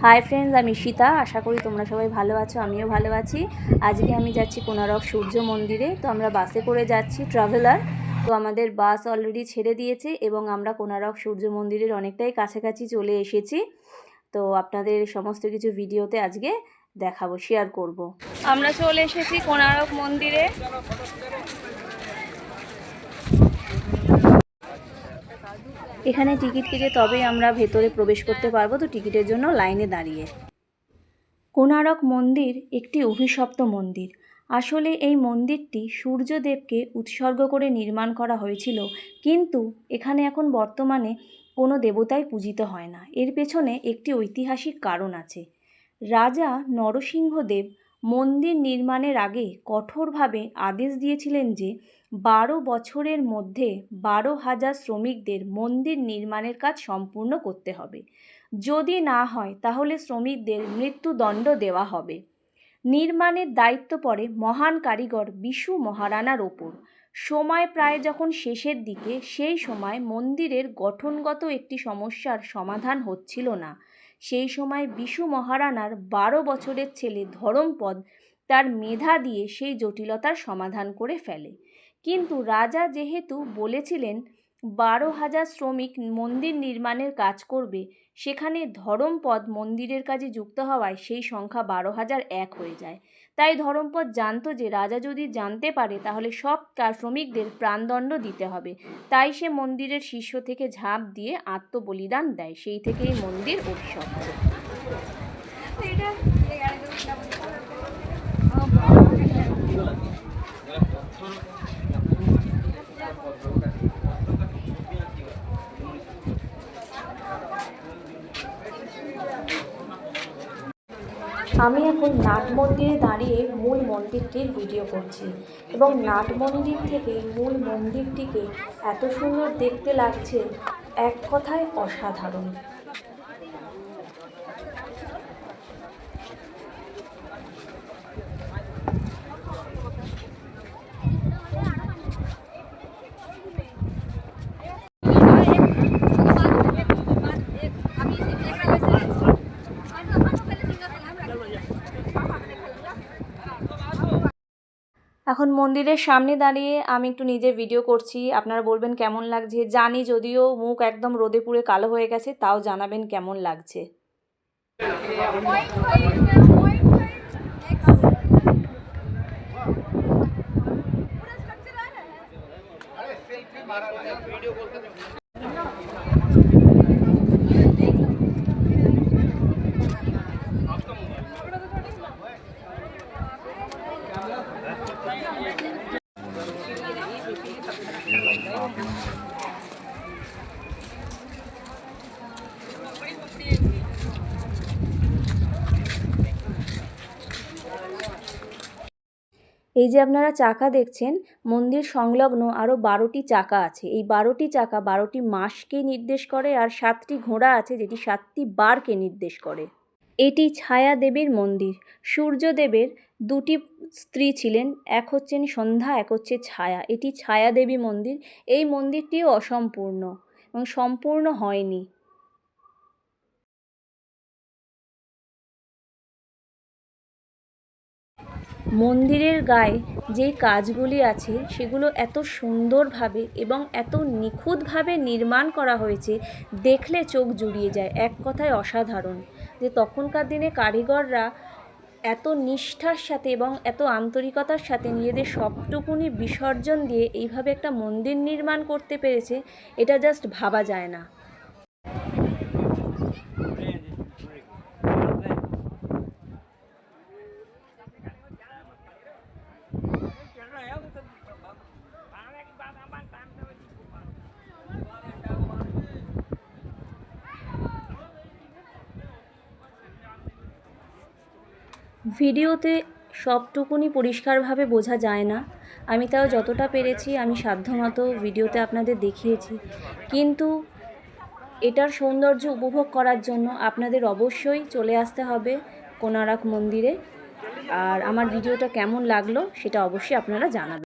Hi friends, আমি ঈশিতা। আশা করি তোমরা সবাই ভালো আছো, আমিও ভালো আছি। আজকে আমি যাচ্ছি কোনারক সূর্য মন্দিরে। তো আমরা বাসে করে যাচ্ছি, ট্রাভেলার। তো আমাদের বাস অলরেডি ছেড়ে দিয়েছে এবং আমরা কোনারক সূর্য মন্দিরের অনেকটাই কাছাকাছি চলে এসেছি। তো আপনাদের সমস্ত কিছু ভিডিওতে আজকে দেখাবো, শেয়ার করব। আমরা চলে এসেছি কোনারক মন্দিরে। এখানে টিকিট কেটে তবেই আমরা ভেতরে প্রবেশ করতে পারবো। তো টিকিটের জন্য লাইনে দাঁড়িয়ে। কোনারক মন্দির একটি অভিশপ্ত মন্দির। আসলে এই মন্দিরটি সূর্যদেবকে উৎসর্গ করে নির্মাণ করা হয়েছিল, কিন্তু এখানে এখন বর্তমানে কোনো দেবতাই পূজিত হয় না। এর পেছনে একটি ঐতিহাসিক কারণ আছে। রাজা নরসিংহদেব মন্দির নির্মাণের আগে কঠোরভাবে আদেশ দিয়েছিলেন যে 12 বছরের মধ্যে 12,000 শ্রমিকদের মন্দির নির্মাণের কাজ সম্পূর্ণ করতে হবে। যদি না হয় তাহলে শ্রমিকদের মৃত্যুদণ্ড দেওয়া হবে। নির্মাণের দায়িত্ব পড়ে মহান কারিগর বিশু মহারানার ওপর। সময় প্রায় যখন শেষের দিকে, সেই সময় মন্দিরের গঠনগত একটি সমস্যার সমাধান হচ্ছিল না। সেই সময় বিশু মহারানার 12 বছরের ছেলে ধরমপদ তার মেধা দিয়ে সেই জটিলতার সমাধান করে ফেলে। কিন্তু রাজা যেহেতু বলেছিলেন 12,000 শ্রমিক মন্দির নির্মাণের কাজ করবে, সেখানে ধরমপদ মন্দিরের কাজে যুক্ত হওয়ায় সেই সংখ্যা 12,001 হয়ে যায়। তাই ধরমপদ জানতো যে রাজা যদি জানতে পারে তাহলে সব শ্রমিকদের প্রাণদণ্ড দিতে হবে। তাই সে মন্দিরের শীর্ষ থেকে ঝাঁপ দিয়ে আত্মবলিদান দেয়। সেই থেকেই মন্দির অভিশপ্ত। আমি এখন নাট মন্দিরে দাঁড়িয়ে মূল মন্দিরটির ভিডিও করছি, এবং নাট মন্দির থেকে মূল মন্দিরটিকে এত সুন্দর দেখতে লাগছে, এক কথায় অসাধারণ। এখন মন্দিরের সামনে দাঁড়িয়ে আমি একটু নিজে ভিডিও করছি। আপনারা বলবেন কেমন লাগছে। জানি যদিও মুখ একদম রোদে পুড়ে কালো হয়ে গেছে, তাও জানাবেন কেমন লাগছে। এই যে আপনারা চাকা দেখছেন, মন্দির সংলগ্ন আরও 12টি চাকা আছে। এই 12টি চাকা 12টি মাসকে নির্দেশ করে, আর 7টি ঘোড়া আছে যেটি 7টি বারকে নির্দেশ করে। এটি ছায়া দেবীর মন্দির। সূর্যদেবের 2টি স্ত্রী ছিলেন, এক হচ্ছেন সন্ধ্যা, এক হচ্ছে ছায়া। এটি ছায়া দেবী মন্দির। এই মন্দিরটিও অসম্পূর্ণ এবং সম্পূর্ণ হয়নি। মন্দিরের গায়ে যে কাজগুলি আছে সেগুলো এত সুন্দরভাবে এবং এত নিখুঁতভাবে নির্মাণ করা হয়েছে, দেখলে চোখ জুড়িয়ে যায়। এক কথায় অসাধারণ। যে তখনকার দিনে কারিগররা এত নিষ্ঠার সাথে এবং এত আন্তরিকতার সাথে নিজেদের সবটুকুনি বিসর্জন দিয়ে এইভাবে একটা মন্দির নির্মাণ করতে পেরেছে, এটা জাস্ট ভাবা যায় না। ভিডিওতে সবটুকুনি পরিষ্কারভাবে বোঝা যায় না। আমি তাও যতটা পেরেছি আমি সাধ্যমতো ভিডিওতে আপনাদের দেখিয়েছি। কিন্তু এটার সৌন্দর্য উপভোগ করার জন্য আপনাদের অবশ্যই চলে আসতে হবে কোনারক মন্দিরে। আর আমার ভিডিওটা কেমন লাগলো সেটা অবশ্যই আপনারা জানাবেন।